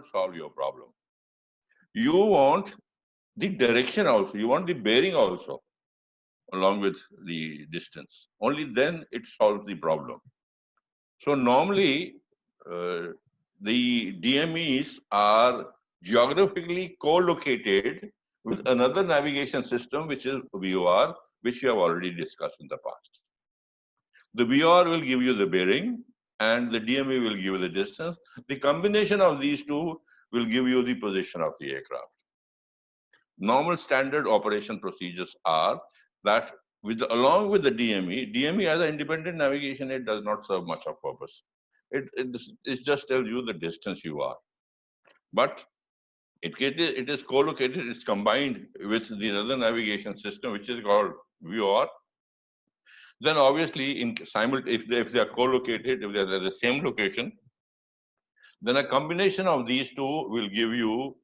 solve your problem. You want the direction also, you want the bearing also, along with the distance. Only then it solves the problem. So normally, uh, the DMEs are geographically co-located with another navigation system, which is VOR, which we have already discussed in the past. The VOR will give you the bearing, and the DME will give you the distance. The combination of these two will give you the position of the aircraft. Normal standard operation procedures are that along with the DME as an independent navigation, it does not serve much of purpose. It just tells you the distance you are. But it is co-located, it's combined with the other navigation system, which is called VOR. Then obviously, if they are co-located, if they are at the same location, then a combination of these two will give you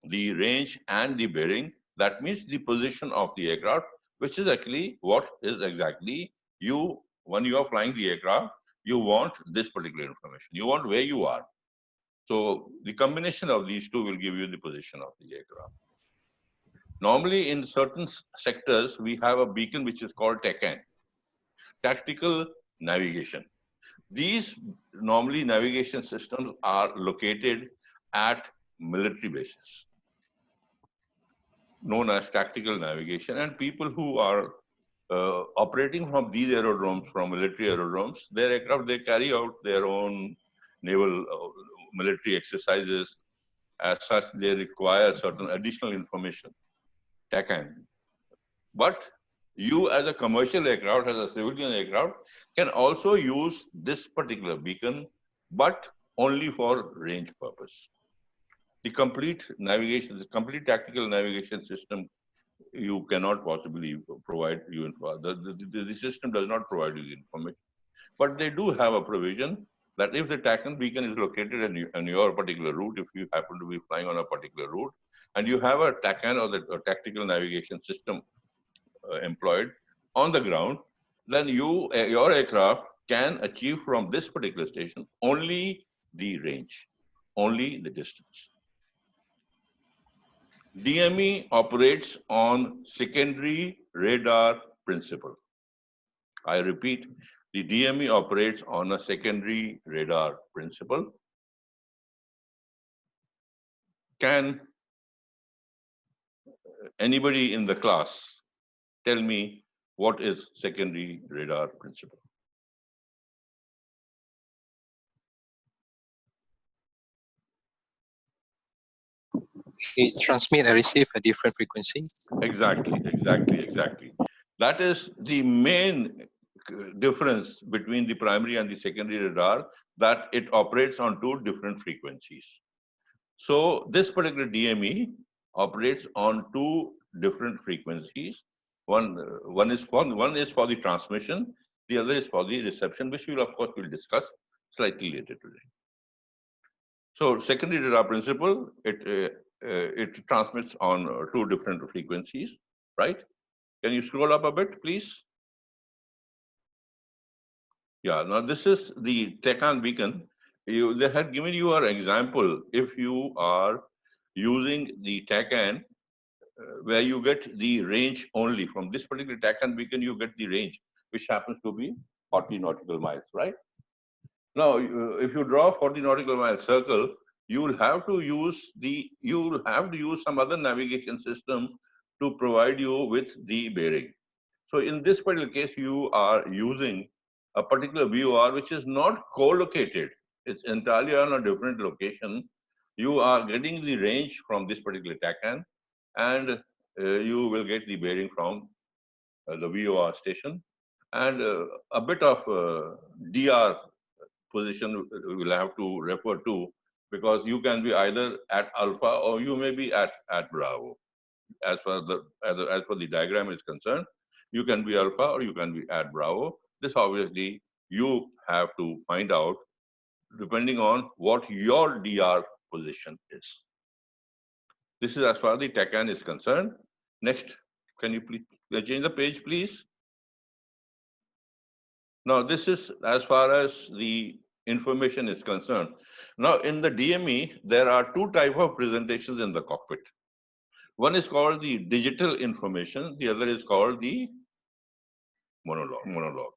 the range and the bearing. That means the position of the aircraft, which is actually what is exactly you, when you are flying the aircraft, you want this particular information. You want where you are. So the combination of these two will give you the position of the aircraft. Normally, in certain sectors, we have a beacon which is called TACAN, tactical navigation. These normally navigation systems are located at military bases, known as tactical navigation, and people who are operating from these aerodromes, from military aerodromes, their aircraft, they carry out their own naval military exercises. As such, they require certain additional information, TACAN. But you as a commercial aircraft, as a civilian aircraft, can also use this particular beacon, but only for range purpose. The complete navigation, the complete tactical navigation system, you cannot possibly provide you info. The system does not provide you the information. But they do have a provision that if the TACAN beacon is located on your particular route, if you happen to be flying on a particular route, and you have a TACAN or the tactical navigation system employed on the ground, then your aircraft can achieve from this particular station only the range, only the distance. DME operates on secondary radar principle. I repeat, the DME operates on a secondary radar principle. Can anybody in the class tell me what is secondary radar principle? It transmit and receive a different frequency. Exactly. That is the main difference between the primary and the secondary radar, that it operates on two different frequencies. So this particular DME operates on two different frequencies. One is for the transmission, the other is for the reception, which we will of course discuss slightly later today. So secondary radar principle, it transmits on two different frequencies, right? Can you scroll up a bit, please? Yeah, now this is the TACAN beacon. They had given you an example. If you are using the TACAN, where you get the range only from this particular TACAN beacon, you get the range, which happens to be 40 nautical miles, right? Now, if you draw a 40 nautical mile circle, you will have to use some other navigation system to provide you with the bearing. So in this particular case, you are using a particular VOR which is not co-located. It's entirely on a different location. You are getting the range from this particular TACAN, and you will get the bearing from the VOR station, and a bit of DR position will have to refer to, because you can be either at alpha or you may be at Bravo. As far as the diagram is concerned, you can be alpha or you can be at Bravo. This obviously you have to find out depending on what your DR position is. This is as far as the TACAN is concerned. Next, can you please change the page, please? Now, this is as far as the information is concerned. Now, in the DME, there are two types of presentations in the cockpit. One is called the digital information. The other is called the monologue.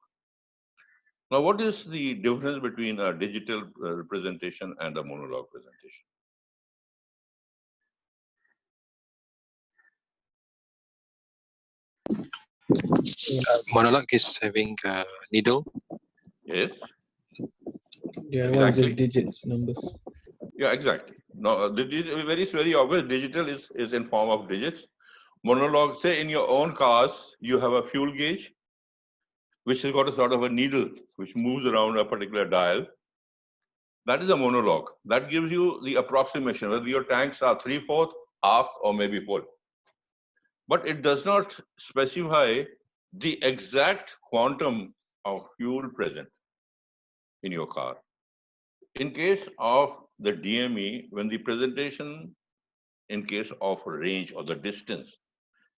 Now, what is the difference between a digital presentation and a monologue presentation? Monologue is having a needle. Yes. Yeah, one is just digits, numbers. Yeah, exactly. No, very obvious. Digital is in form of digits. Monologue, say in your own cars, you have a fuel gauge, which has got a sort of a needle which moves around a particular dial. That is a monologue. That gives you the approximation, whether your tanks are 3/4, half, or maybe full. But it does not specify the exact quantum of fuel present in your car. In case of the DME, when the presentation in case of range or the distance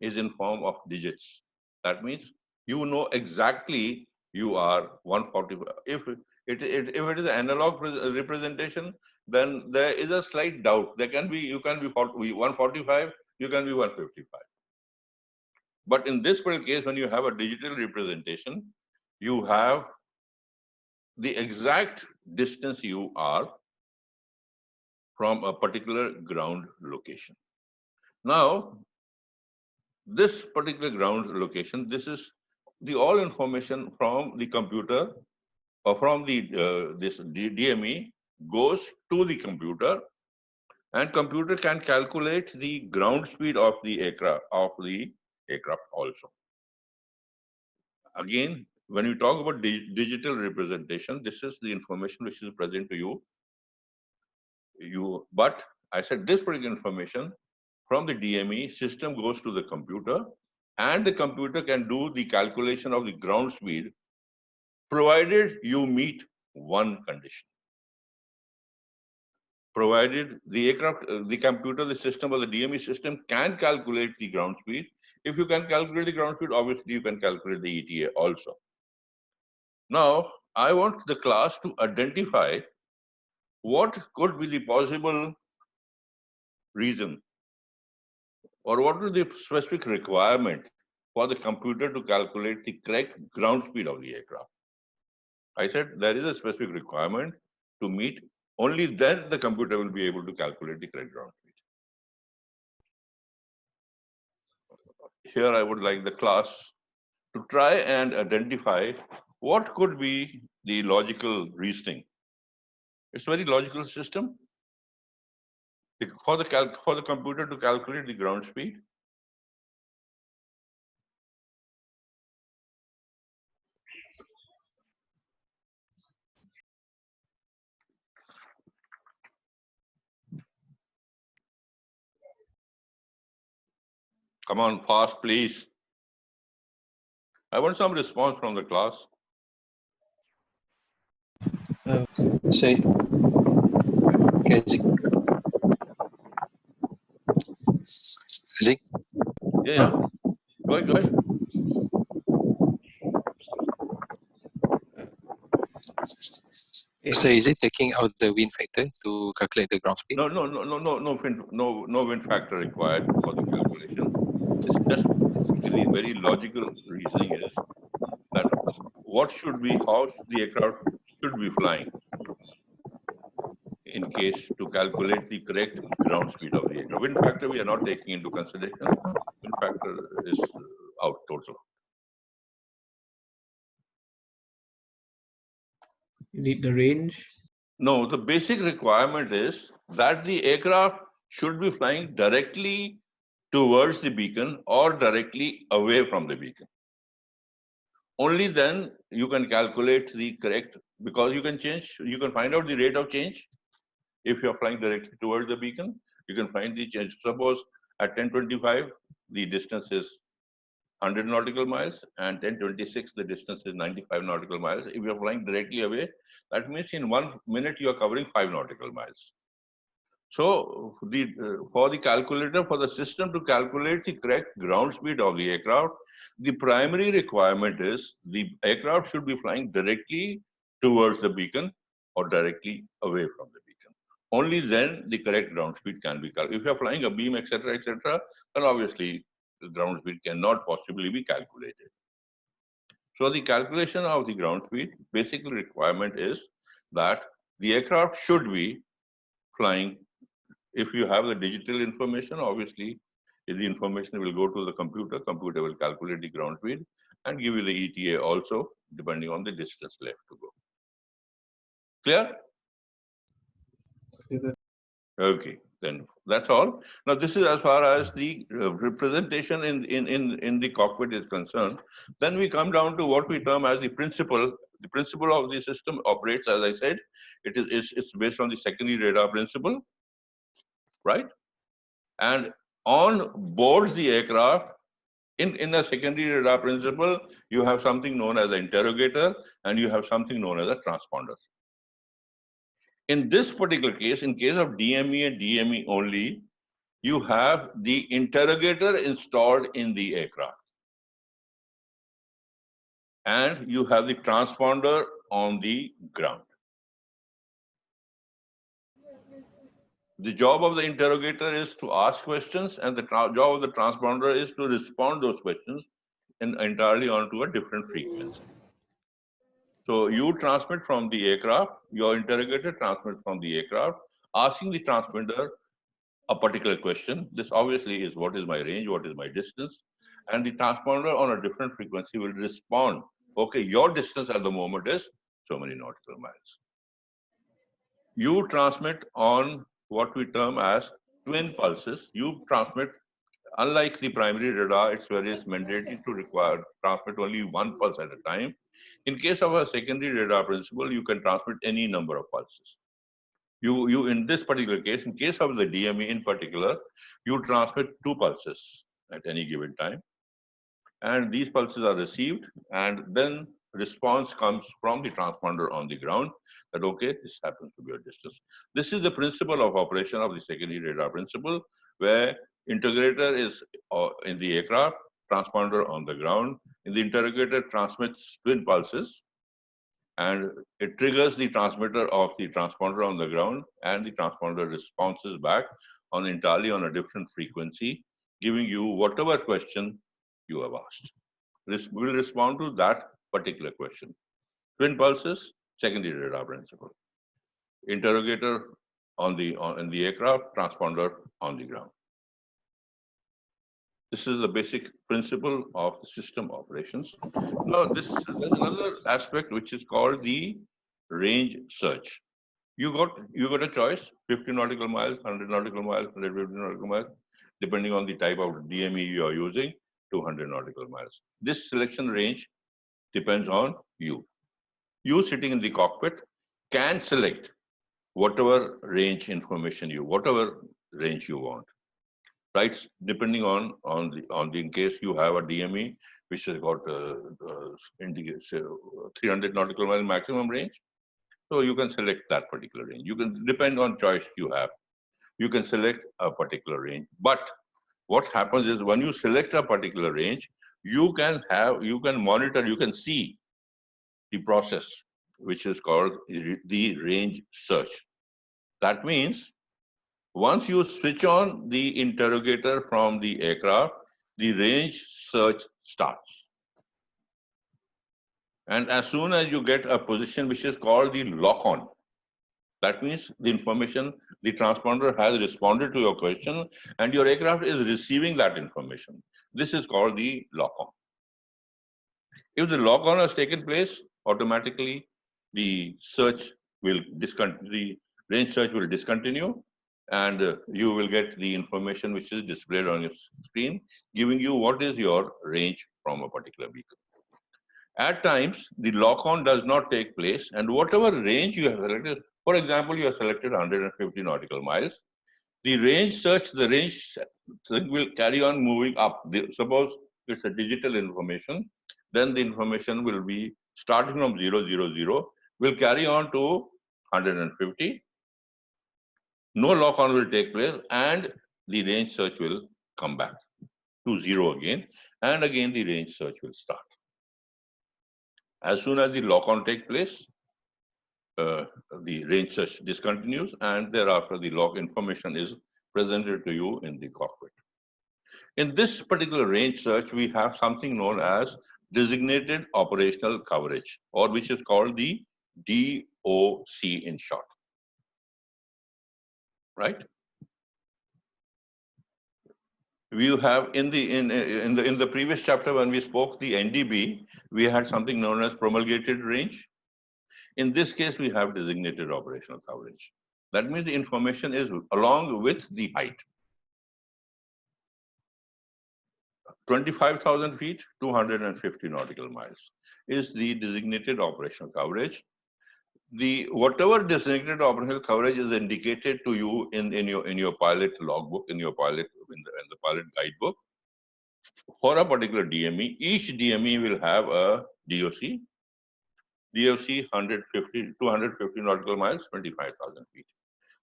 is in form of digits, that means you know exactly you are 145. If it is an analog representation, then there is a slight doubt. There can be, you can be 145, you can be 155. But in this particular case, when you have a digital representation, you have the exact distance you are from a particular ground location. Now, this particular ground location, this is the all information from the computer or from the this DME goes to the computer, and computer can calculate the ground speed of the aircraft also. Again, when you talk about digital representation, this is the information which is present to you. But I said this particular information from the DME system goes to the computer, and the computer can do the calculation of the ground speed, provided you meet one condition. Provided the aircraft, the computer, the system, or the DME system can calculate the ground speed. If you can calculate the ground speed, obviously you can calculate the ETA also. Now, I want the class to identify what could be the possible reason, or what is the specific requirement for the computer to calculate the correct ground speed of the aircraft. I said there is a specific requirement to meet, only then the computer will be able to calculate the correct ground speed. Here I would like the class to try and identify what could be the logical reasoning. It's a very logical system. For the computer to calculate the ground speed, come on, fast, please. I want some response from the class. Say, okay, Zik. Yeah. Go ahead. So is it taking out the wind factor to calculate the ground speed? No wind factor required for the calculation. It's just basically very logical reasoning is that how the aircraft should be flying in case to calculate the correct ground speed of the aircraft. Wind factor we are not taking into consideration. Wind factor is out total. You need the range. No, the basic requirement is that the aircraft should be flying directly towards the beacon or directly away from the beacon. Only then you can calculate the correct, because you can find out the rate of change. If you're flying directly towards the beacon, you can find the change. Suppose at 10:25, the distance is 100 nautical miles, and 10:26, the distance is 95 nautical miles. If you're flying directly away, that means in 1 minute you are covering 5 nautical miles. So for the calculator, for the system to calculate the correct ground speed of the aircraft, the primary requirement is the aircraft should be flying directly towards the beacon or directly away from the beacon. Only then the correct ground speed can be calculated. If you are flying a beam, etc., then obviously the ground speed cannot possibly be calculated. So the calculation of the ground speed, basic requirement is that the aircraft should be flying. If you have the digital information, obviously the information will go to the computer. Computer will calculate the ground speed and give you the ETA also, depending on the distance left to go. Clear? Yes, sir. Okay, then that's all. Now this is as far as the representation in the cockpit is concerned. Then we come down to what we term as the principle. The principle of the system operates, as I said, it's based on the secondary radar principle, right? And on board the aircraft, in a secondary radar principle, you have something known as an interrogator and you have something known as a transponder. In this particular case, in case of DME and DME only, you have the interrogator installed in the aircraft. And you have the transponder on the ground. The job of the interrogator is to ask questions, and the job of the transponder is to respond those questions entirely onto a different frequency. So you transmit from the aircraft, your interrogator transmits from the aircraft, asking the transmitter a particular question. This obviously is what is my range, what is my distance, and the transponder on a different frequency will respond. Okay, your distance at the moment is so many nautical miles. You transmit on what we term as twin pulses. You transmit, unlike the primary radar, it's mandatory to transmit only one pulse at a time. In case of a secondary radar principle, you can transmit any number of pulses. You in this particular case, in case of the DME in particular, you transmit two pulses at any given time. And these pulses are received, and then response comes from the transponder on the ground that, okay, this happens to be a distance. This is the principle of operation of the secondary radar principle, where integrator is in the aircraft, transponder on the ground. In the interrogator transmits twin pulses, and it triggers the transmitter of the transponder on the ground, and the transponder responses back entirely on a different frequency, giving you whatever question you have asked. This will respond to that particular question. Twin pulses, secondary radar principle. Interrogator in the aircraft, transponder on the ground. This is the basic principle of the system operations. Now, there's another aspect which is called the range search. You got a choice: 50 nautical miles, 100 nautical miles, 150 nautical miles, depending on the type of DME you are using, 200 nautical miles. This selection range depends on you. You sitting in the cockpit can select whatever range information whatever range you want. Right, depending on the in case you have a DME which has got 300 nautical mile maximum range, so you can select that particular range. You can depend on choice you have. You can select a particular range, but what happens is when you select a particular range, you can monitor, you can see the process which is called the range search. That means once you switch on the interrogator from the aircraft, the range search starts. And as soon as you get a position which is called the lock-on, that means the information, the transponder has responded to your question and your aircraft is receiving that information. This is called the lock-on. If the lock-on has taken place, automatically the range search will discontinue, and you will get the information which is displayed on your screen, giving you what is your range from a particular beacon. At times, the lock-on does not take place, and whatever range you have selected, for example, you have selected 150 nautical miles, the range will carry on moving up. Suppose it's a digital information, then the information will be starting from 000, will carry on to 150. No lock-on will take place, and the range search will come back to 0 again, and again the range search will start. As soon as the lock-on takes place, the range search discontinues, and thereafter the log information is presented to you in the cockpit. In this particular range search, we have something known as designated operational coverage, or which is called the DOC in short. Right? We have in the previous chapter when we spoke the NDB, we had something known as promulgated range. In this case, we have designated operational coverage. That means the information is along with the height. 25,000 feet, 250 nautical miles is the designated operational coverage. The whatever designated operational coverage is indicated to you in your pilot logbook, in the pilot guidebook. For a particular DME, each DME will have a DOC. DOC 250 nautical miles, 25,000 feet.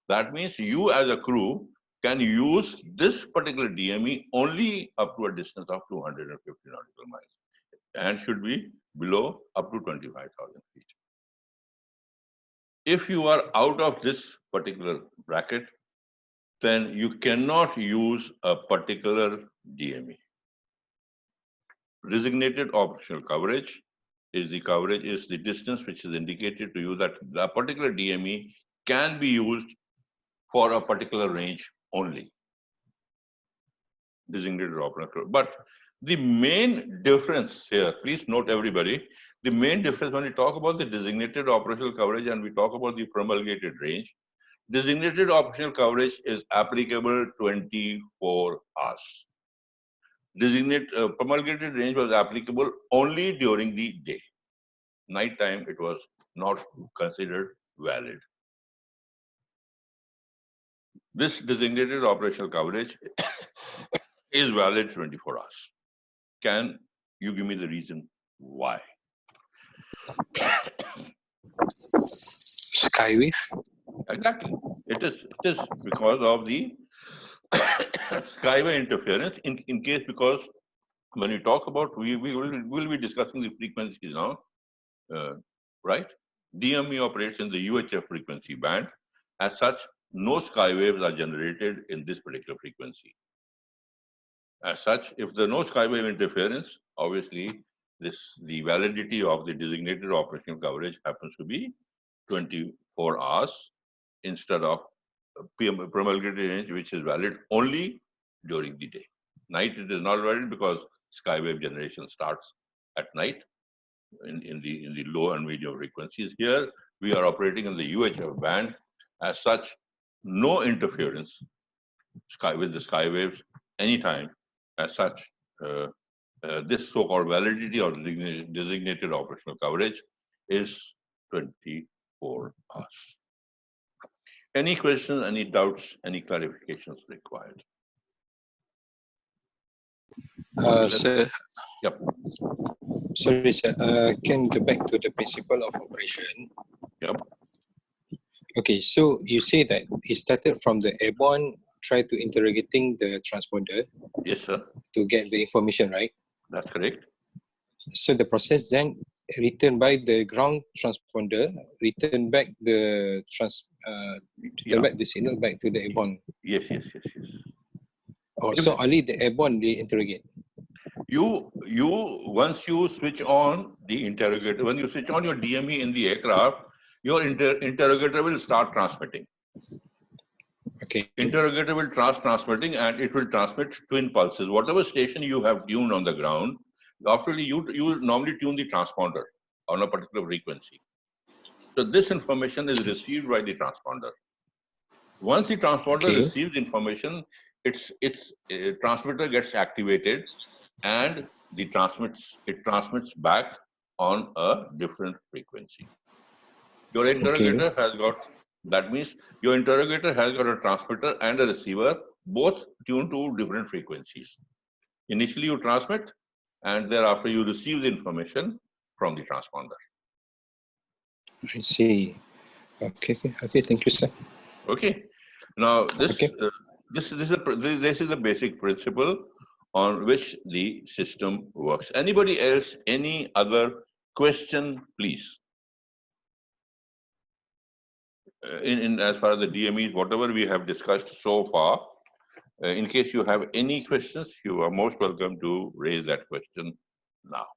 That means you as a crew can use this particular DME only up to a distance of 250 nautical miles and should be below up to 25,000 feet. If you are out of this particular bracket, then you cannot use a particular DME. Designated operational coverage is the distance which is indicated to you that the particular DME can be used for a particular range only. Designated operational coverage. But the main difference here, please note everybody, the main difference when we talk about the designated operational coverage and we talk about the promulgated range, designated operational coverage is applicable 24 hours. Promulgated range was applicable only during the day. Night time, it was not considered valid. This designated operational coverage is valid 24 hours. Can you give me the reason why? Skywave? Exactly. It is because of the skyway interference in case, because when we talk about, we will be discussing the frequencies now, right? DME operates in the UHF frequency band. As such, no skywaves are generated in this particular frequency. As such, if there is no skywave interference, obviously the validity of the designated operational coverage happens to be 24 hours instead of promulgated range, which is valid only during the day. Night it is not valid because skywave generation starts at night in the low and medium frequencies. Here we are operating in the UHF band. As such, no interference with the skywaves anytime. As such, this so-called validity or designated operational coverage is 24 hours. Any questions, any doubts, any clarifications required? Sir, Yep. sorry, sir. Can go back to the principle of operation. Yep. Okay, so you say that it started from the airborne, try to interrogating the transponder Yes, sir. to get the information, right? That's correct. So the process then returned by the ground transponder, return back the back the signal back to the airborne. Yes. Oh, so only the airborne they interrogate. You once you switch on the interrogator, when you switch on your DME in the aircraft, your interrogator will start transmitting. Okay. Interrogator will transmitting, and it will transmit twin pulses. Whatever station you have tuned on the ground, after you normally tune the transponder on a particular frequency. So this information is received by the transponder. Once the transponder receives information, its transmitter gets activated, and it transmits back on a different frequency. Your interrogator has got, that means your interrogator has got a transmitter and a receiver, both tuned to different frequencies. Initially you transmit, and thereafter you receive the information from the transponder. I see. Okay. Thank you, sir. Okay. Now this is the basic principle on which the system works. Anybody else? Any other question, please? in as far as the DME, whatever we have discussed so far. In case you have any questions, you are most welcome to raise that question now.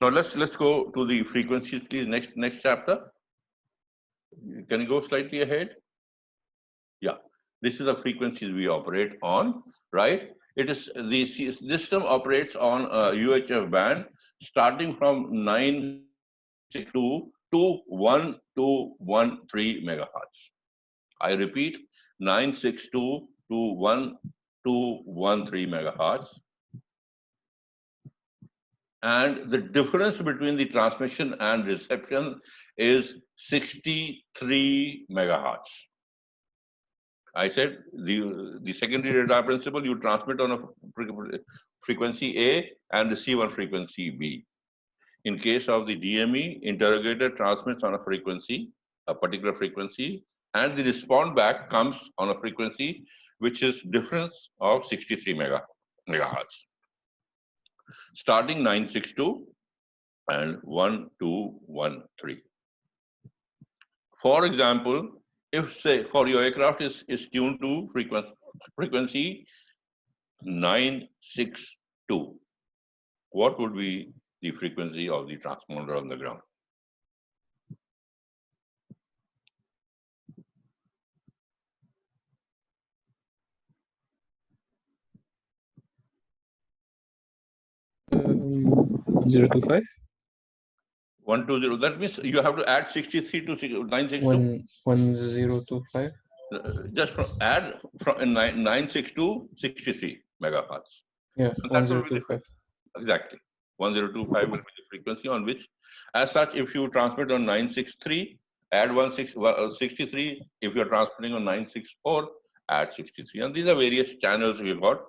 Now let's go to the frequencies, please. Next chapter. Can you go slightly ahead? Yeah, this is the frequencies we operate on, right? It is the system operates on a UHF band starting from 962 to 1213 megahertz. I repeat, 962 to 1213 megahertz. And the difference between the transmission and reception is 63 megahertz. I said the secondary radar principle, you transmit on a frequency A and receive on frequency B. In case of the DME, interrogator transmits on a frequency, a particular frequency, and the response back comes on a frequency which is difference of 63 megahertz. Starting 962 and 1213. For example, if say for your aircraft is tuned to frequency 962, what would be the frequency of the transponder on the ground? Um, 025. 120. That means you have to add 63 to 962. 1025. Just add from 962 63 megahertz. Yeah, And that will be 1025. exactly 1025 will be the frequency on which, as such, if you transmit on 963, add 63. If you are transmitting on 964, add 63. And these are various channels we have got.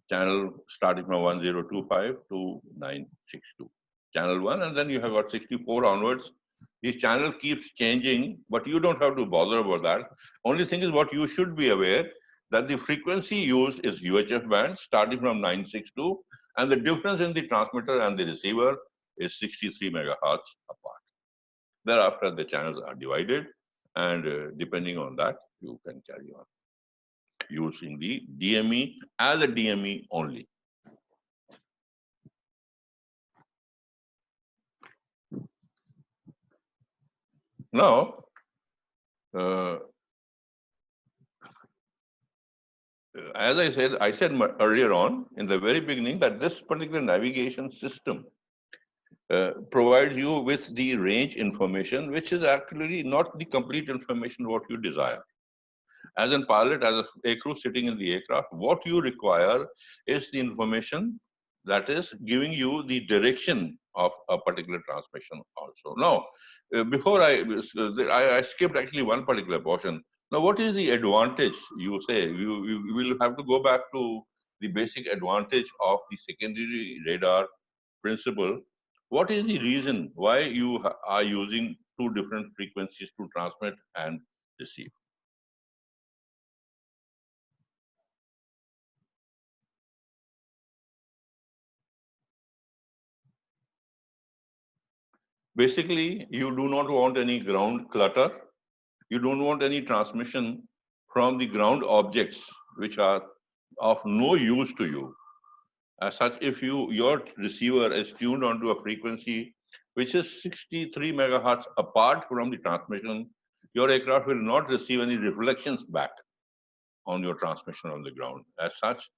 Channel starting from 1025 to 962. Channel 1, and then you have got 64 onwards. This channel keeps changing, but you don't have to bother about that. Only thing is what you should be aware that the frequency used is UHF band starting from 962, and the difference in the transmitter and the receiver is 63 megahertz apart. Thereafter, the channels are divided, and depending on that, you can carry on using the DME as a DME only. Now, as I said earlier on in the very beginning that this particular navigation system provides you with the range information, which is actually not the complete information what you desire. As a pilot, as a crew sitting in the aircraft, what you require is the information that is giving you the direction of a particular transmission also. Now, before I skipped actually one particular portion. Now, what is the advantage, you say? You will have to go back to the basic advantage of the secondary radar principle. What is the reason why you are using two different frequencies to transmit and receive? Basically, you do not want any ground clutter. You don't want any transmission from the ground objects which are of no use to you. As such, if your receiver is tuned onto a frequency which is 63 megahertz apart from the transmission, your aircraft will not receive any reflections back on your transmission on the ground. As such,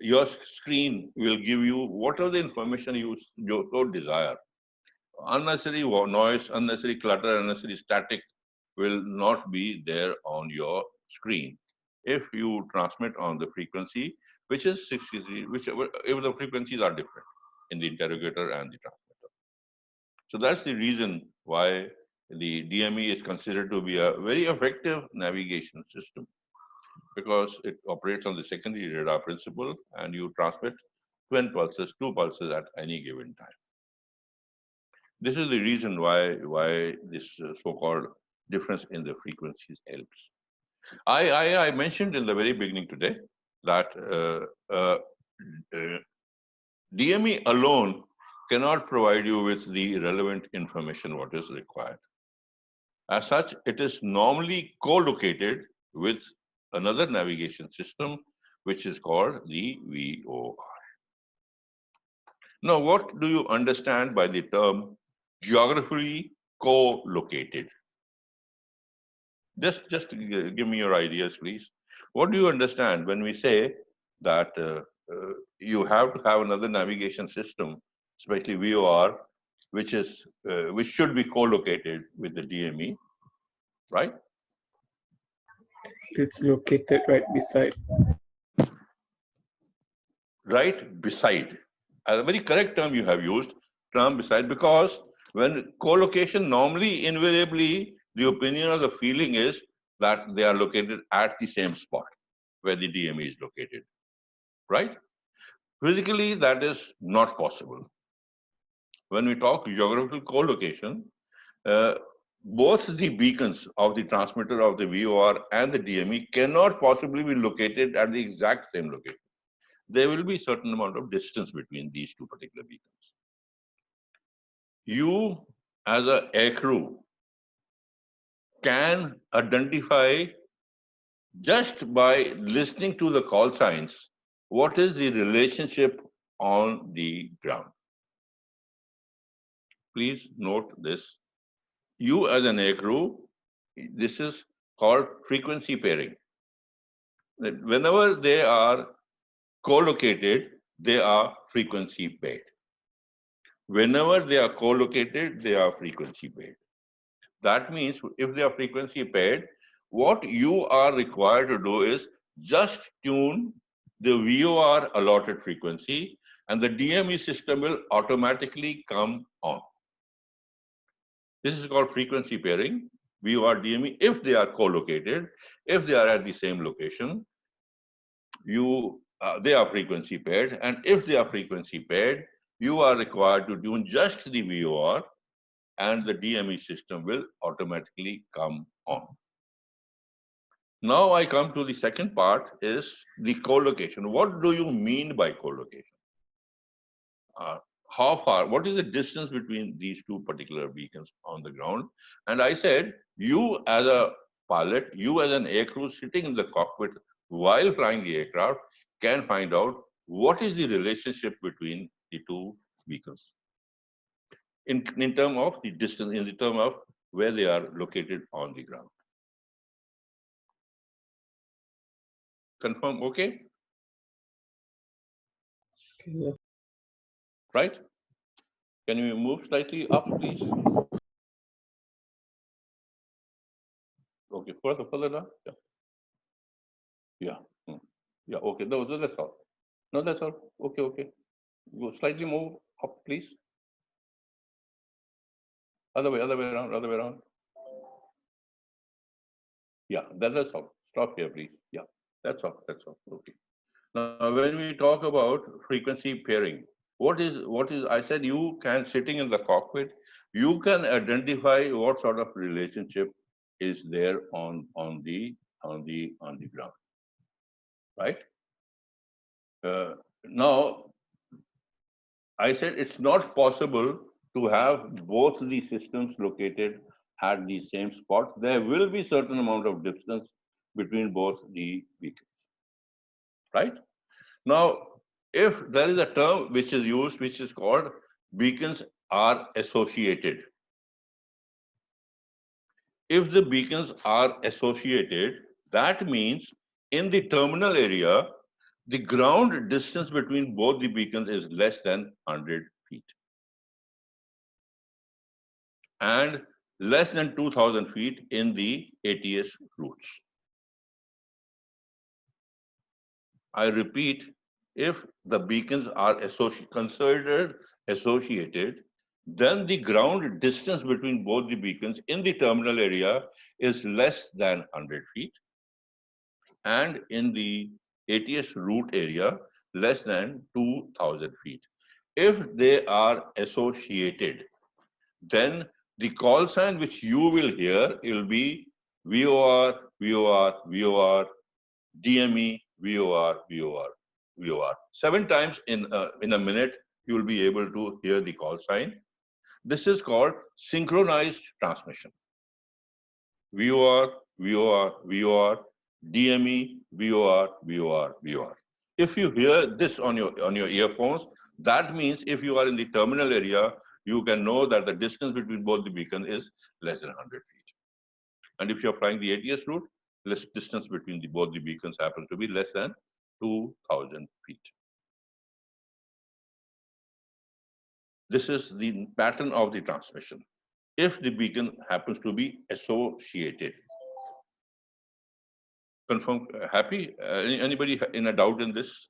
your screen will give you whatever the information you so desire. Unnecessary noise, unnecessary clutter, unnecessary static will not be there on your screen if you transmit on the frequency which is 63, whichever if the frequencies are different in the interrogator and the transmitter. So that's the reason why the DME is considered to be a very effective navigation system, because it operates on the secondary radar principle and you transmit twin pulses, two pulses at any given time. This is the reason why this so-called difference in the frequencies helps. I mentioned in the very beginning today that DME alone cannot provide you with the relevant information what is required. As such, it is normally co-located with another navigation system, which is called the VOR. Now, what do you understand by the term geographically co-located? Just give me your ideas, please. What do you understand when we say that you have to have another navigation system, especially VOR, which should be co-located with the DME, right? It's located right beside. Right beside. A very correct term you have used, term beside, because when co-location, normally, invariably, the opinion or the feeling is that they are located at the same spot where the DME is located, right? Physically, that is not possible. When we talk geographical co-location, both the beacons of the transmitter of the VOR and the DME cannot possibly be located at the exact same location. There will be a certain amount of distance between these two particular beacons. You, as an aircrew, can identify just by listening to the call signs what is the relationship on the ground. Please note this. You, as an aircrew, this is called frequency pairing. Whenever they are co-located, they are frequency paired. Whenever they are co-located, they are frequency paired. That means if they are frequency paired, what you are required to do is just tune the VOR allotted frequency and the DME system will automatically come on. This is called frequency pairing, VOR DME, if they are co-located, if they are at the same location, they are frequency paired, and if they are frequency paired, you are required to tune just the VOR and the DME system will automatically come on. Now I come to the second part, is the co-location. What do you mean by co-location? How far, what is the distance between these two particular beacons on the ground? And I said, you as a pilot, you as an aircrew sitting in the cockpit while flying the aircraft can find out what is the relationship between the two beacons in terms of the distance, in the term of where they are located on the ground. Confirm, okay? Okay. Right? Can you move slightly up, please? Okay, further down? Yeah. Yeah. Yeah, okay, no, that's all. No, that's all. Okay. Go slightly move up, please. Other way around. Yeah, that's all. Stop here, please. Yeah, that's all. Okay. Now, when we talk about frequency pairing, what is I said you can, sitting in the cockpit, you can identify what sort of relationship is there on the ground, right? Now, I said it's not possible to have both the systems located at the same spot. There will be certain amount of distance between both the beacons, right? Now, if there is a term which is used, which is called beacons are associated. If the beacons are associated, that means in the terminal area, the ground distance between both the beacons is less than 100 feet. And less than 2,000 feet in the ATS routes. I repeat, if the beacons are considered associated, then the ground distance between both the beacons in the terminal area is less than 100 feet. And in the ATS route area, less than 2,000 feet. If they are associated, then the call sign which you will hear will be VOR, DME, VOR. 7 times in a minute you will be able to hear the call sign. This is called synchronized transmission. VOR, VOR, VOR, DME, VOR, VOR, VOR. If you hear this on your earphones, that means if you are in the terminal area, you can know that the distance between both the beacons is less than 100 feet. And if you're flying the ATS route, less distance between both the beacons happens to be less than 2,000 feet. This is the pattern of the transmission. If the beacon happens to be associated. Confirm, happy? Anybody in a doubt in this?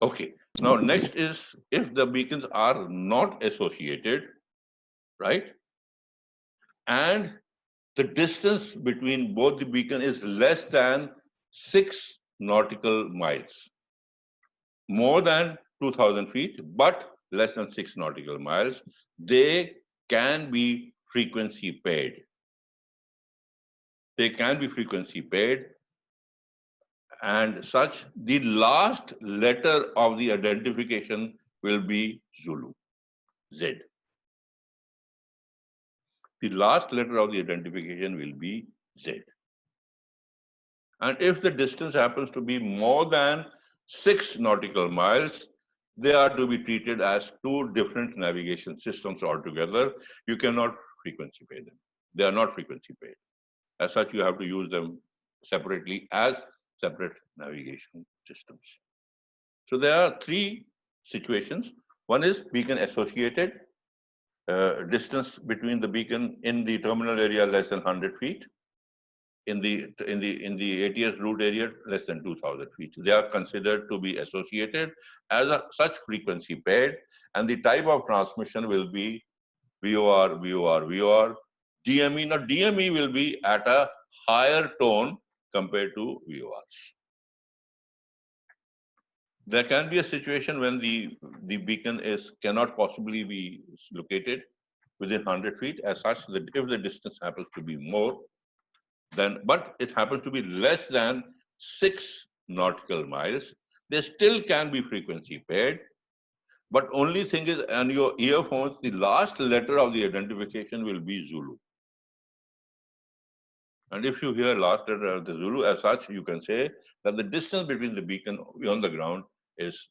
Okay. Now, next is if the beacons are not associated, right? And the distance between both the beacon is less than 6 nautical miles. More than 2,000 feet, but less than 6 nautical miles. They can be frequency paired. They can be frequency paired. And such, the last letter of the identification will be Zulu, Z. The last letter of the identification will be Z. And if the distance happens to be more than 6 nautical miles, they are to be treated as two different navigation systems altogether. You cannot frequency pair them. They are not frequency paired. As such, you have to use them separately as separate navigation systems. So there are three situations. One is beacon associated, distance between the beacon in the terminal area less than 100 feet. In the ATS route area less than 2,000 feet. They are considered to be associated as such frequency paired, and the type of transmission will be VOR, VOR, VOR. DME. Now DME will be at a higher tone compared to VORs. There can be a situation when the beacon cannot possibly be located within 100 feet. As such, that if the distance happens to be more, then, but it happens to be less than 6 nautical miles, they still can be frequency paired. But only thing is, on your earphones, the last letter of the identification will be Zulu. And if you hear last letter of the Zulu as such, you can say that the distance between the beacon on the ground is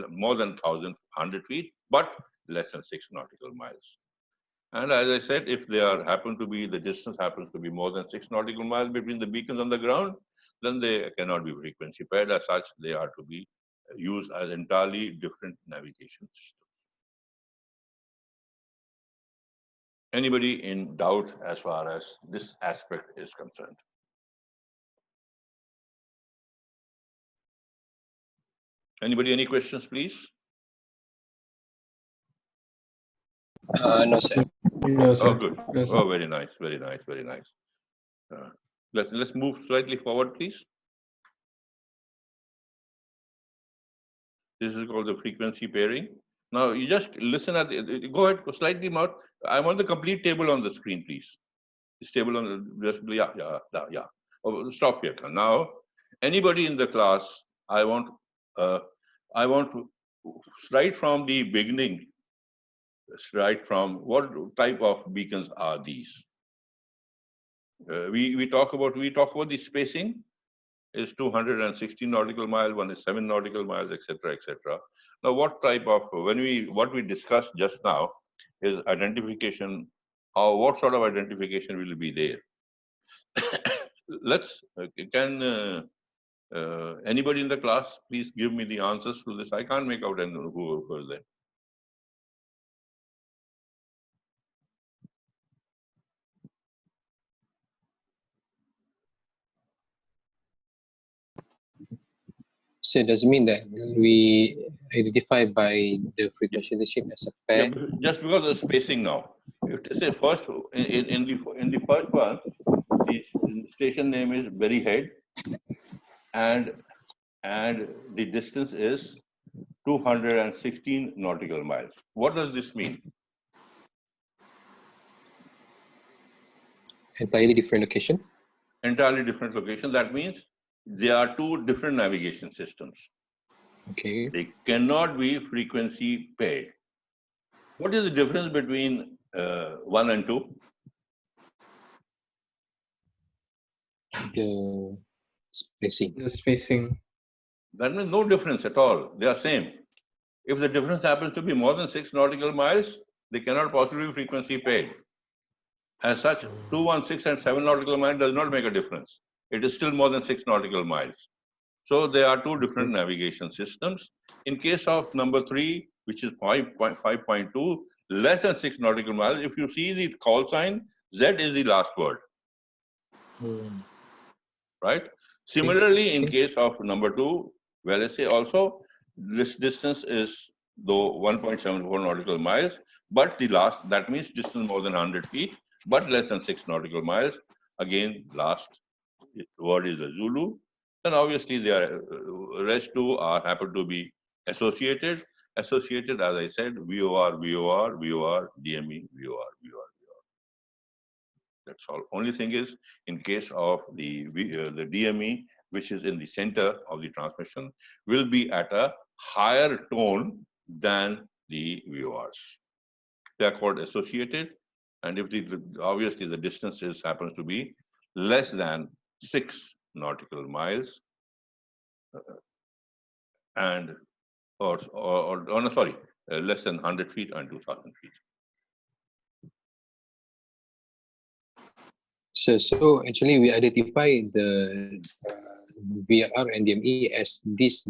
more than 1,100 feet, but less than 6 nautical miles. And as I said, if the distance happens to be more than 6 nautical miles between the beacons on the ground, then they cannot be frequency paired. As such, they are to be used as entirely different navigation systems. Anybody in doubt as far as this aspect is concerned? Anybody, any questions, please? No, sir. No, sir. Oh, good. No, sir. Oh, very nice, very nice, very nice. Let's move slightly forward, please. This is called the frequency pairing. Now you just listen at the, go ahead, go slightly more. I want the complete table on the screen, please. This table on the, just, yeah. Oh, stop here. Now, anybody in the class, I want to, right from the beginning, right from what type of beacons are these? We talk about the spacing is 260 nautical miles, one is 7 nautical miles, etc., etc. Now, what type of, what we discussed just now is identification, what sort of identification will be there? Can anybody in the class please give me the answers to this? I can't make out who was there. So does it mean that we identify by the frequency leadership as a pair? Yeah, just because of the spacing now. If to say first in the first one, the station name is Berryhead, and the distance is 216 nautical miles. What does this mean? Entirely different location. Entirely different location. That means They are two different navigation systems. Okay. They cannot be frequency paired. What is the difference between 1 and 2? The spacing. The spacing. That means no difference at all. They are same. If the difference happens to be more than 6 nautical miles, they cannot possibly be frequency paired. As such, 216 and 7 nautical miles does not make a difference. It is still more than 6 nautical miles. So there are two different navigation systems. In case of number 3, which is 5.2, less than 6 nautical miles, if you see the call sign, Z is the last word. Right? Similarly, in case of number 2, well, let's say also this distance is though 1.74 nautical miles, but the last, that means distance more than 100 feet, but less than 6 nautical miles. Again, last word is the Zulu. And obviously, they are rest two are happen to be associated. Associated, as I said, VOR, VOR, VOR, DME, VOR, VOR. That's all. Only thing is, in case of the DME, which is in the center of the transmission, will be at a higher tone than the VORs. They are called associated, and if obviously the distance happens to be less than 6 nautical miles, and no, sorry, less than 100 feet and 2,000 feet. So actually, we identify the VRR and DME as this.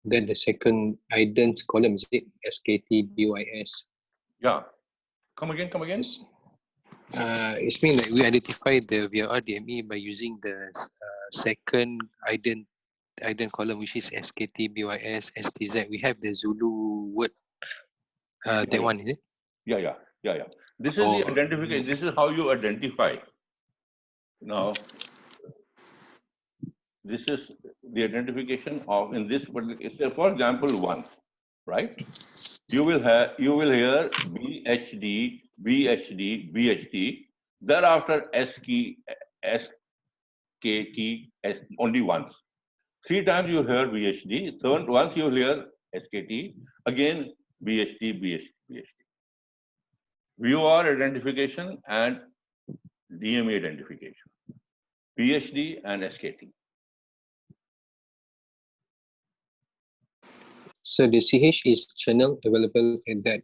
Then the second ident column is it SKT BYS. Yeah. Come again. It means that we identify the VRR DME by using the second ident column, which is SKT BYS STZ. We have the Zulu word. That one is it? Yeah. This is the identification. This is how you identify. Now, this is the identification of in this particular case. For example, 1, right? You will hear BHD, BHD, BHD. Thereafter SKT, only once. 3 times you hear BHD. Third, once you hear SKT. Again BHD, BHD, BHD. VOR identification and DME identification. BHD and SKT. So the CH is channel available in that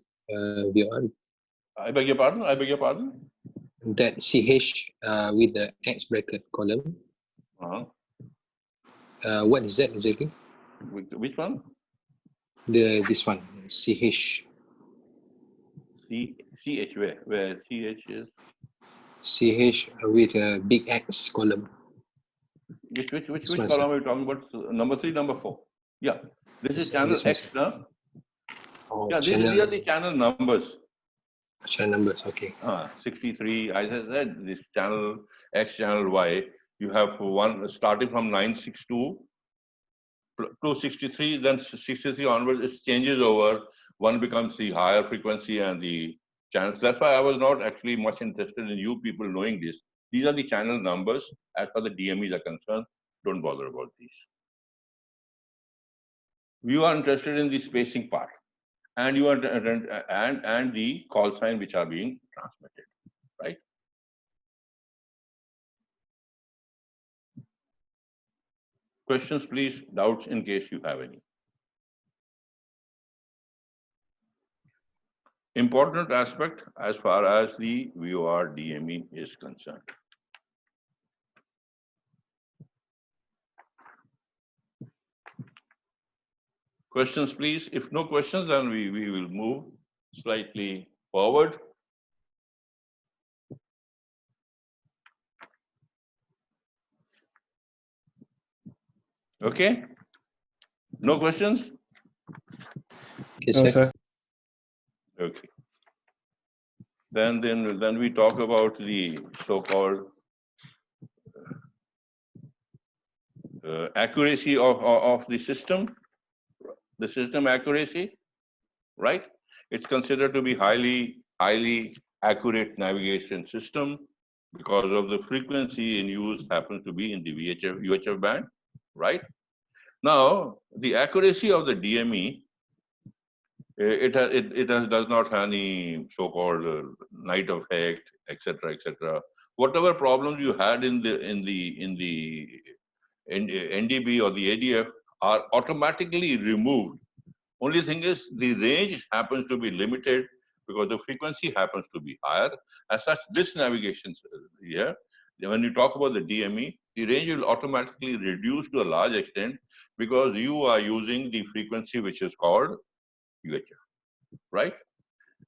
VOR. I beg your pardon? That CH with the X bracket column. What is that exactly? Which one? This one, CH. CH where CH is? CH with a big X column. Which column are you talking about? Number 3, number 4. Yeah, this is channel X, no? Yeah, these are the channel numbers. Channel numbers, okay. 63, as I said, this channel X, channel Y. You have one starting from 962 to 63, then 63 onwards, it changes over. One becomes the higher frequency and the channels. That's why I was not actually much interested in you people knowing this. These are the channel numbers. As far as the DMEs are concerned, don't bother about these. You are interested in the spacing part, and you are and the call sign which are being transmitted, right? Questions, please. Doubts in case you have any. Important aspect as far as the VOR DME is concerned. Questions, please. If no questions, then we will move slightly forward. Okay? No questions? Yes, No, sir. sir. Okay. Then we talk about the so-called accuracy of the system accuracy, right? It's considered to be highly accurate navigation system. because of the frequency in use happens to be in the UHF band, right? Now, the accuracy of the DME, does not have any so-called night effect, etc., etc. Whatever problems you had in the NDB or the ADF are automatically removed. Only thing is the range happens to be limited because the frequency happens to be higher. As such, this navigation here, when you talk about the DME, the range will automatically reduce to a large extent because you are using the frequency which is called UHF, right?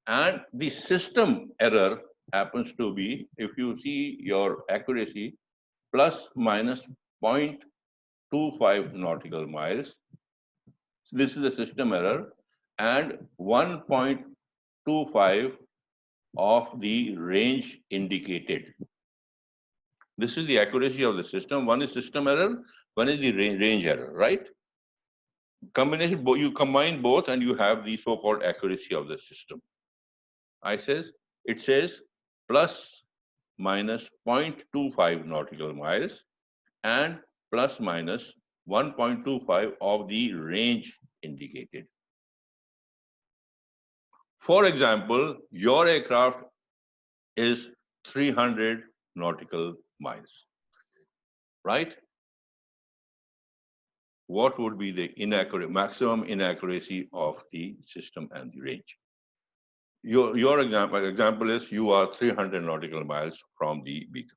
And the system error happens to be, if you see your accuracy, plus minus 0.25 nautical miles. This is the system error, and 1.25 of the range indicated. This is the accuracy of the system. One is system error, one is the range error, right? Combination, you combine both and you have the so-called accuracy of the system. It says plus minus 0.25 nautical miles and plus minus 1.25 of the range indicated. For example, your aircraft is 300 nautical miles, right? What would be the maximum inaccuracy of the system and the range? Your example is you are 300 nautical miles from the beacon.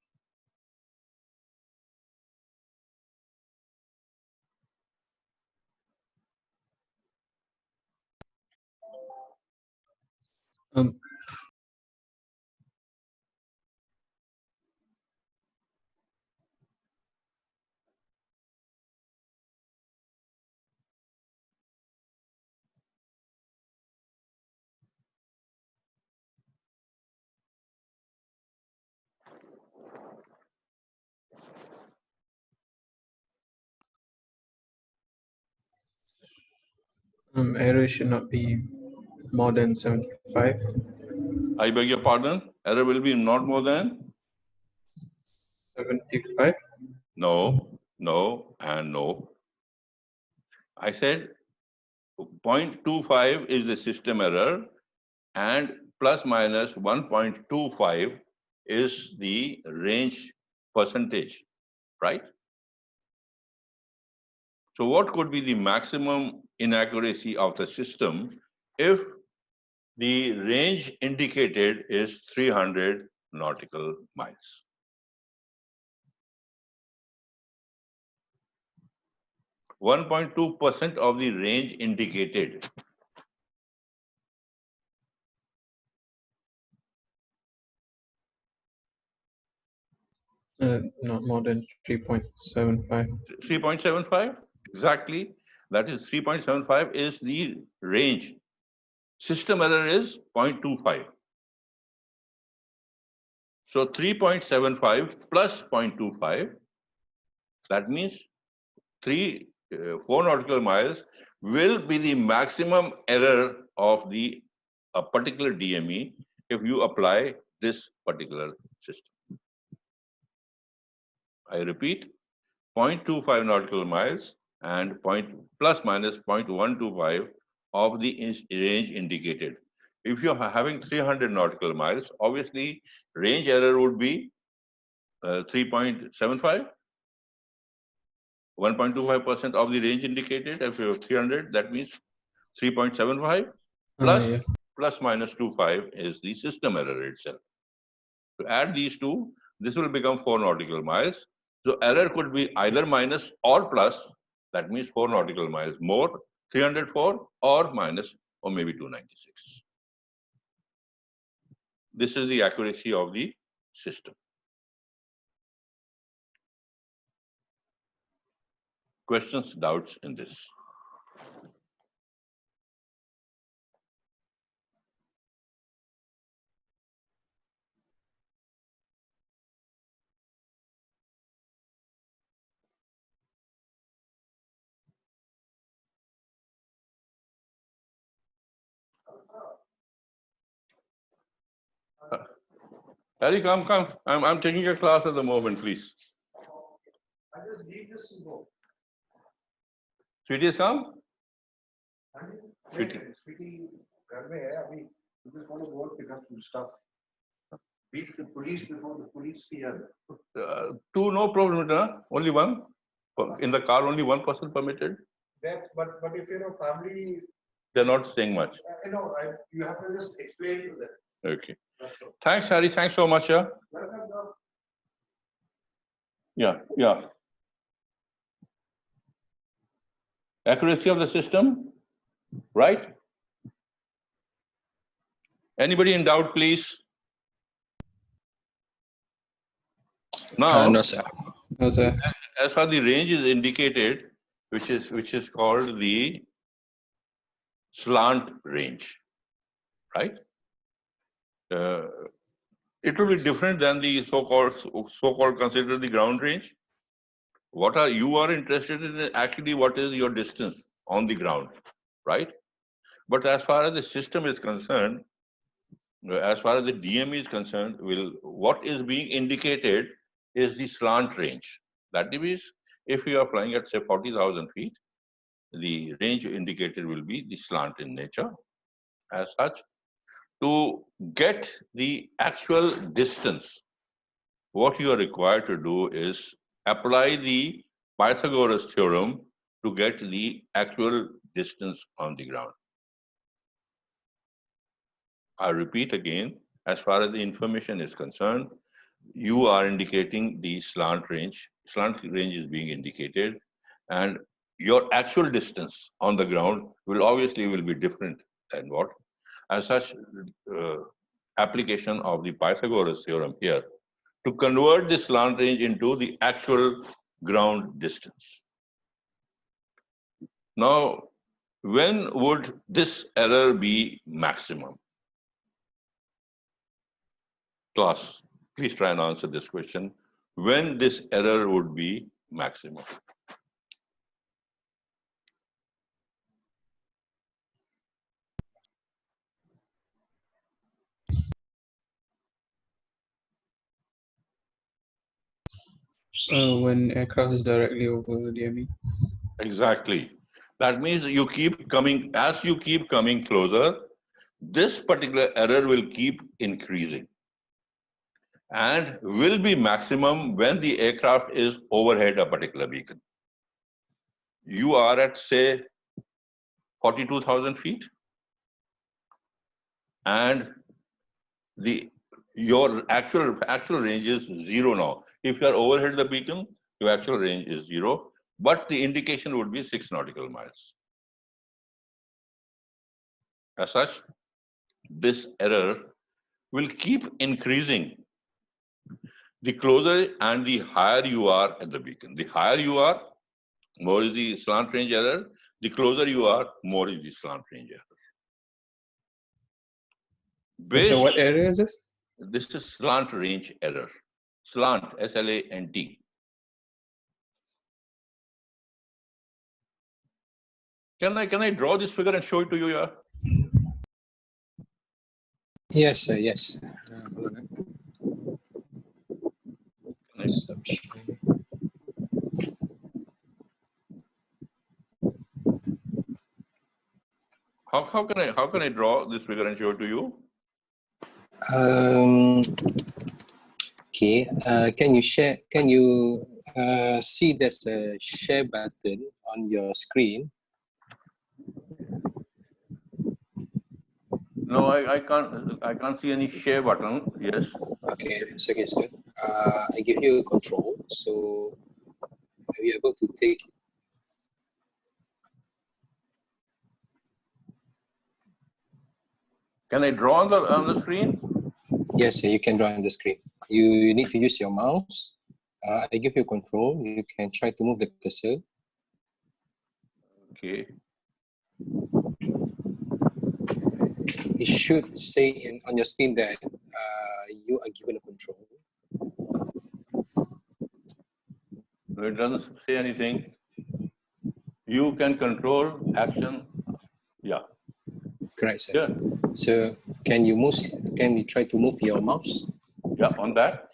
Um, Error should not be more than 75. I beg your pardon? Error will be not more than? 75. No, no, and no. I said 0.25 is the system error and plus minus 1.25 is the range percentage, right? So what could be the maximum inaccuracy of the system if the range indicated is 300 nautical miles? 1.2% of the range indicated. Not more than 3.75. 3.75? Exactly. That is 3.75 is the range. System error is 0.25. So 3.75 plus 0.25, that means 4 nautical miles will be the maximum error of a particular DME if you apply this particular system. I repeat, 0.25 nautical miles and plus minus 0.125 of the range indicated. If you're having 300 nautical miles, obviously range error would be 3.75. 1.25% of the range indicated. If you have 300, that means 3.75 plus Yeah. plus minus 25 is the system error itself. To add these two, this will become 4 nautical miles. So error could be either minus or plus. That means 4 nautical miles more, 304 or minus or maybe 296. This is the accuracy of the system. Questions, doubts in this? Harry, come. I'm taking a class at the moment, please. I just need this to go. Sweetie has come? Sweetie. Sweetie, घर में है अभी. We just want to go and pick up some stuff. Beat the police before the police see us. Two, no problem, huh? Only one? In the car, only one person permitted? But if family, They're not saying much. You have to just explain to them. Okay. Thanks, Harry. Thanks so much. Yeah. Yeah. Accuracy of the system, right? Anybody in doubt, please? Now, No, sir. No, sir. as far as the range is indicated, which is called the slant range, right? It will be different than the so-called considered the ground range. You are interested in actually what is your distance on the ground, right? But as far as the system is concerned, as far as the DME is concerned, what is being indicated is the slant range. That means if you are flying at say 40,000 feet, the range indicated will be the slant in nature. As such, to get the actual distance, what you are required to do is apply the Pythagoras theorem to get the actual distance on the ground. I repeat again, as far as the information is concerned, you are indicating the slant range. Slant range is being indicated, and your actual distance on the ground will be different than what. As such, application of the Pythagoras theorem here to convert the slant range into the actual ground distance. Now, when would this error be maximum? Class, please try and answer this question. When this error would be maximum? When aircraft is directly over the DME. Exactly. That means you keep coming, as you keep coming closer, this particular error will keep increasing and will be maximum when the aircraft is overhead a particular beacon. You are at say 42,000 feet and your actual range is 0 now. If you are overhead the beacon, your actual range is 0, but the indication would be 6 nautical miles. As such, this error will keep increasing the closer and the higher you are at the beacon. The higher you are, more is the slant range error. The closer you are, more is the slant range error. So what area is this? This is slant range error. Slant, S-L-A-N-T. Can I draw this figure and show it to you here? Yes, sir. Yes. How can I draw this figure and show it to you? Okay. Can you share? Can you see there's a share button on your screen? No, I can't see any share button. Yes. Okay, so okay, sir. I give you a control. So are you able to take? Can I draw on the screen? Yes, sir, you can draw on the screen. You need to use your mouse. I give you control. You can try to move the cursor. Okay. It should say on your screen that you are given a control. No, it doesn't say anything. You can control action. Yeah. Correct, sir. Yeah. So can you try to move your mouse? Yeah, on that,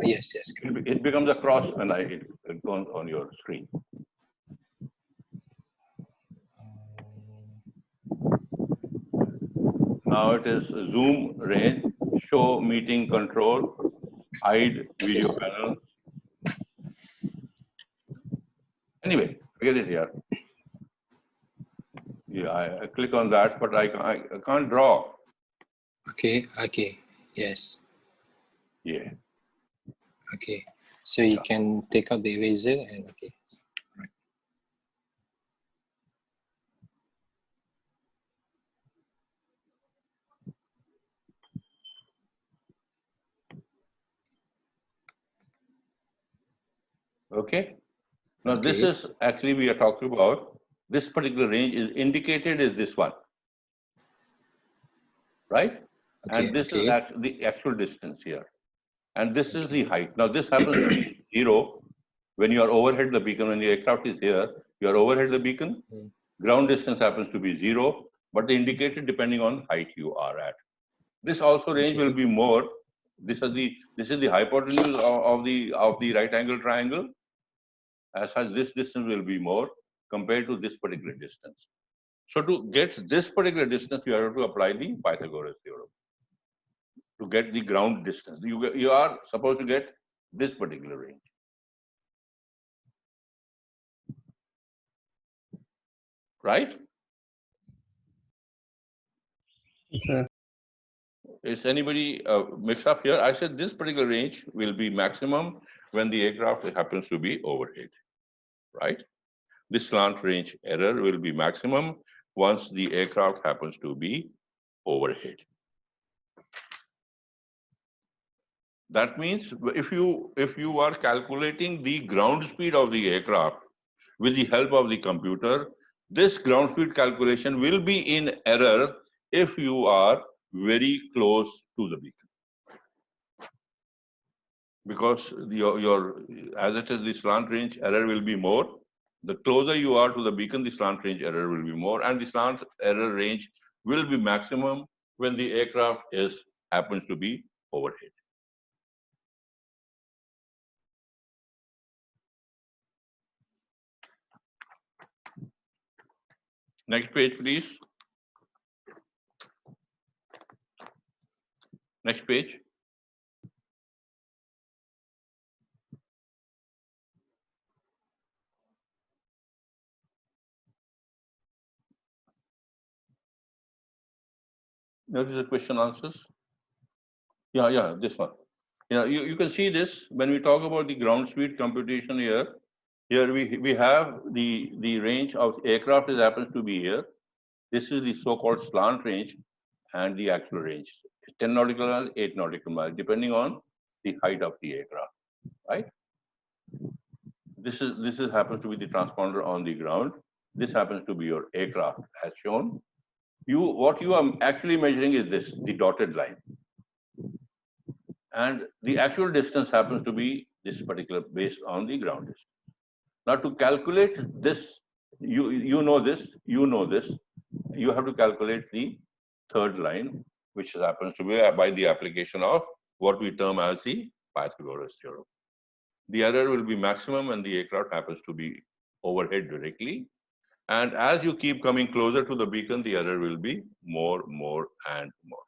Yes, yes. it becomes a cross when it goes on your screen. Now it is zoom range, show meeting control, hide video Yes. panel. Anyway, forget it here. Yeah, I click on that, but I can't draw. Okay, okay. Yes. Yeah. Okay. So you can take out the eraser and okay. Right. Okay. Now this Okay. is actually we are talking about this particular range is indicated as this one, right? Okay, And this is okay. the actual distance here. And this is the Okay. height. Now this happens to be 0 when you are overhead the beacon. When the aircraft is here, you are overhead the beacon. Mm. Ground distance happens to be 0, but the indicated depending on height you are at. This also range will Okay. be more. This is the hypotenuse of the right angle triangle. As such, this distance will be more compared to this particular distance. So to get this particular distance, you have to apply the Pythagoras theorem to get the ground distance. You are supposed to get this particular range. Right? Sir. Is anybody mixed up here? I said this particular range will be maximum when the aircraft happens to be overhead, right? This slant range error will be maximum once the aircraft happens to be overhead. That means if you are calculating the ground speed of the aircraft with the help of the computer, this ground speed calculation will be in error if you are very close to the beacon. Because your as it is the slant range error will be more. The closer you are to the beacon, the slant range error will be more, and the slant error range will be maximum when the aircraft happens to be overhead. Next page, please. Next page. Notice the question answers. Yeah, this one. You can see this when we talk about the ground speed computation here. Here we have the range of aircraft is happens to be here. This is the so-called slant range and the actual range. 10 nautical miles, 8 nautical miles, depending on the height of the aircraft, right? This is happens to be the transponder on the ground. This happens to be your aircraft as shown. What you are actually measuring is this, the dotted line. And the actual distance happens to be this particular based on the ground distance. Now to calculate this, you know this, you have to calculate the third line, which happens to be by the application of what we term as the Pythagoras theorem. The error will be maximum when the aircraft happens to be overhead directly. And as you keep coming closer to the beacon, the error will be more, and more.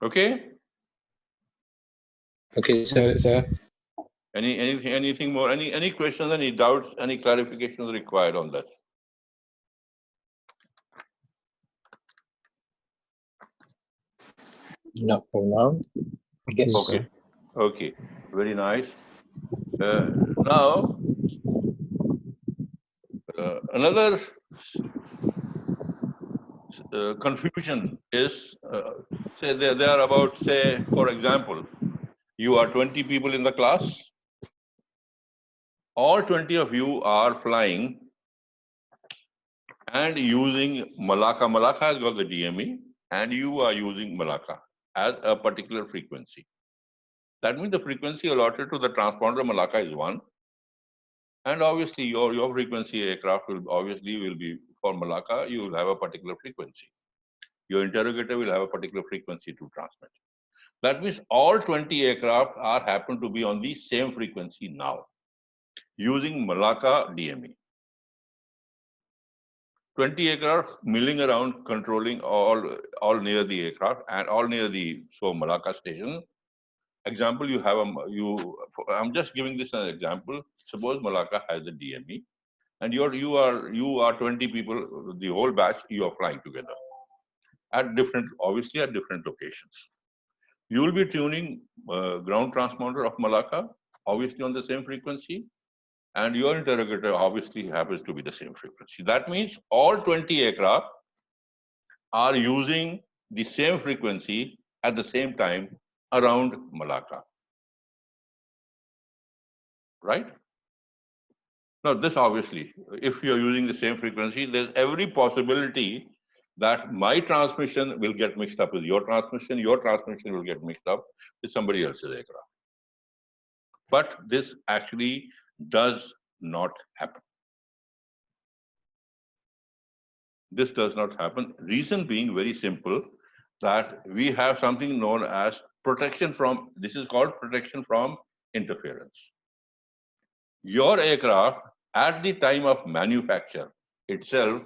Okay? Okay, Got sir. it, sir. Anything more? Any questions, any doubts, any clarifications required on that? Not for now. Yes. Okay. Okay. Very nice. Now, another confusion is, say there are about, say, for example, you are 20 people in the class. All 20 of you are flying and using Malacca. Malacca has got the DME, and you are using Malacca as a particular frequency. That means the frequency allotted to the transponder Malacca is 1. And obviously your frequency aircraft will be for Malacca, you will have a particular frequency. Your interrogator will have a particular frequency to transmit. That means all 20 aircraft happen to be on the same frequency now, using Malacca DME. 20 aircraft milling around, controlling all near the aircraft and all near the Malacca station. Example, I'm just giving this an example. Suppose Malacca has a DME, and you are 20 people, the whole batch, you are flying together obviously at different locations. You will be tuning ground transponder of Malacca, obviously on the same frequency, and your interrogator obviously happens to be the same frequency. That means all 20 aircraft are using the same frequency at the same time around Malacca. Right? Now, this obviously, if you're using the same frequency, there's every possibility that my transmission will get mixed up with your transmission will get mixed up with somebody else's aircraft. But this actually does not happen. This does not happen. Reason being very simple, that we have something known as protection from, this is called protection from interference. Your aircraft at the time of manufacture itself,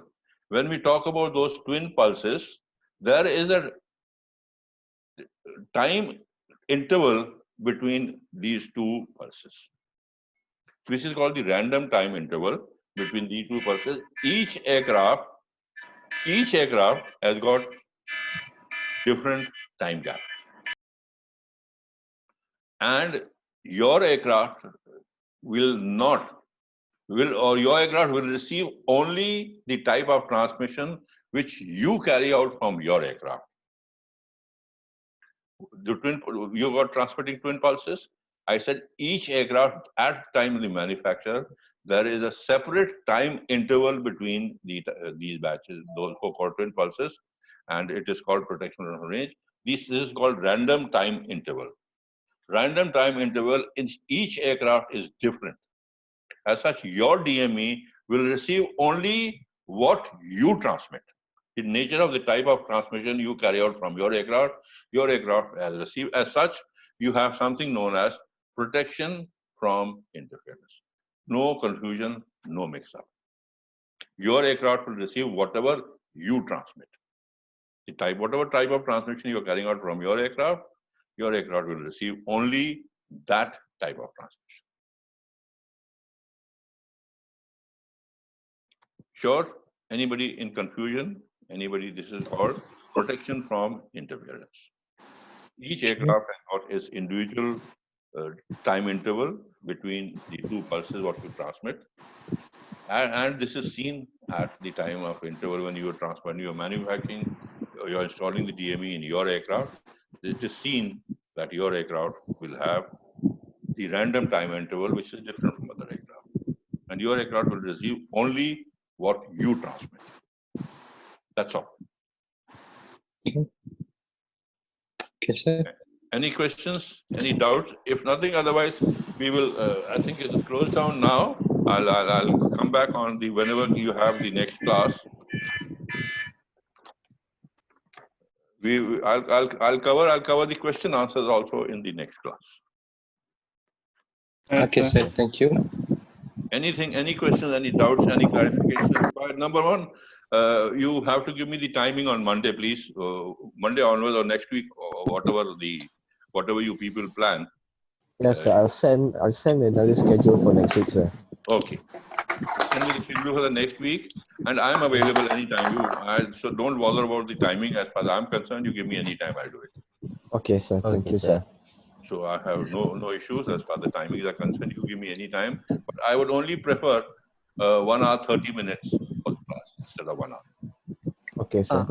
when we talk about those twin pulses, there is a time interval between these two pulses, which is called the random time interval between these two pulses. Each aircraft has got different time gap. And your aircraft your aircraft will receive only the type of transmission which you carry out from your aircraft. You got transmitting twin pulses. I said each aircraft at time of the manufacture, there is a separate time interval between these batches, those so-called twin pulses, and it is called protection from range. This is called random time interval. Random time interval in each aircraft is different. As such, your DME will receive only what you transmit. The nature of the type of transmission you carry out from your aircraft has received. As such, you have something known as protection from interference. No confusion, no mix-up. Your aircraft will receive whatever you transmit. Whatever type of transmission you are carrying out from your aircraft will receive only that type of transmission. Sure? Anybody in confusion? Anybody? This is called protection from interference. Each aircraft has got its individual time interval between the two pulses what you transmit. And this is seen at the time of interval when you are manufacturing, you're installing the DME in your aircraft. It is seen that your aircraft will have the random time interval which is different from other aircraft. And your aircraft will receive only what you transmit. That's all. Okay, sir. Any questions? Any doubts? If nothing, otherwise we will. I think it's closed down now. I'll come back on the whenever you have the next class. I'll cover the question answers also in the next class. Okay, sir. Thank you. Anything? Any questions? Any doubts? Any clarifications required? Number one, you have to give me the timing on Monday, please. Monday onwards or next week, or whatever you people plan. Yes, sir. I'll send another schedule for next week, sir. Okay. Send me the schedule for the next week, and I'm available anytime. So don't bother about the timing. As far as I'm concerned, you give me any time, I'll do it. Okay, sir. Thank you, sir. So I have no issues as far as the timings are concerned. You give me any time, but I would only prefer 1 hour 30 minutes for the class instead of 1 hour. Okay, sir.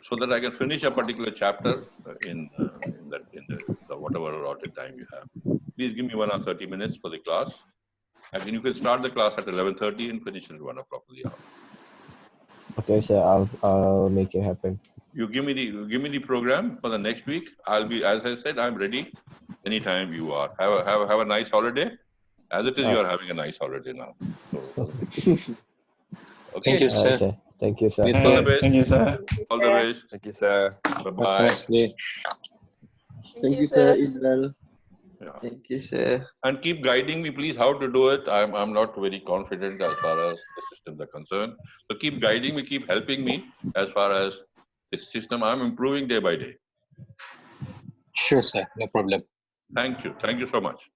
So that I can finish a particular chapter in the whatever allotted time you have. Please give me 1 hour 30 minutes for the class. And then you can start the class at 11:30 and finish at 1 o'clock of the hour. Okay, sir. I'll make it happen. You give me the program for the next week. I'll be, as I said, I'm ready anytime you are. Have a nice holiday. As it is, you are having a nice holiday now. So, Okay. Thank you, Alright, sir. sir. Thank you, sir. You All the too. best. Thank you, sir. All the best. Thank you, sir. Have a Bye-bye. nice day. Thank you, sir, Indral. Yeah. Thank you, sir. And keep guiding me, please, how to do it. I'm not very confident as far as the systems are concerned. So keep guiding me, keep helping me as far as this system. I'm improving day by day. Sure, sir. No problem. Thank you. Thank you so much.